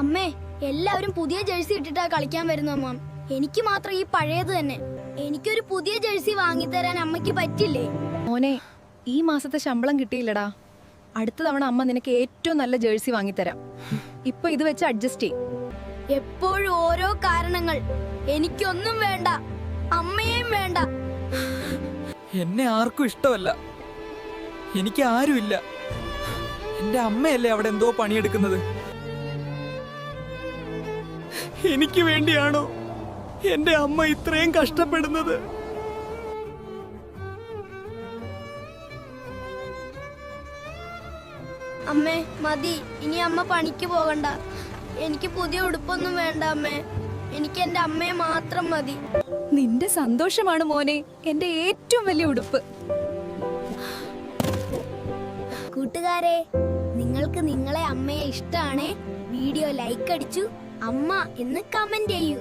അമ്മേ, എല്ലാവരും പുതിയ ജേഴ്സി ഇട്ടിട്ടാ കളിക്കാൻ വരുന്നു അമ്മ. എനിക്ക് മാത്രം ഈ പഴയത് തന്നെ. എനിക്കൊരു പുതിയ ജേഴ്സി വാങ്ങിത്തരാൻ അമ്മയ്ക്ക് പറ്റില്ലേ? മോനെ, ഈ മാസത്തെ ശമ്പളം കിട്ടിയില്ലടാ. അടുത്ത തവണ അമ്മ നിനക്ക് ഏറ്റവും നല്ല ജേഴ്സി വാങ്ങിത്തരാം. ഇപ്പൊ ഇത് വെച്ച് അഡ്ജസ്റ്റ് ചെയ്യും. എപ്പോഴും ഓരോ കാരണങ്ങൾ. എനിക്കൊന്നും വേണ്ട, അമ്മയും വേണ്ട. എന്നെ ആർക്കും ഇഷ്ടമല്ല. എനിക്ക് ആരുമില്ല. എന്റെ അമ്മയല്ലേ അവിടെ എന്തോ പണിയെടുക്കുന്നത്. എനിക്ക് വേണ്ടിയാണോ എന്റെ അമ്മ ഇത്രയും കഷ്ടപ്പെടുന്നത്? അമ്മേ മതി, ഇനി അമ്മ പണിക്ക് പോകണ്ട. എനിക്ക് പുതിയ ഉടുപ്പൊന്നും വേണ്ട അമ്മേ. എനിക്ക് എന്റെ അമ്മയെ മാത്രം മതി. നിന്റെ സന്തോഷമാണ് മോനെ എന്റെ ഏറ്റവും വലിയ ഉടുപ്പ്. കൂട്ടുകാരെ, നിങ്ങൾക്ക് നിങ്ങളെ അമ്മയെ ഇഷ്ടമാണേ വീഡിയോ ലൈക്ക് അടിച്ചു അമ്മ എന്ന് കമന്റ് ചെയ്യൂ.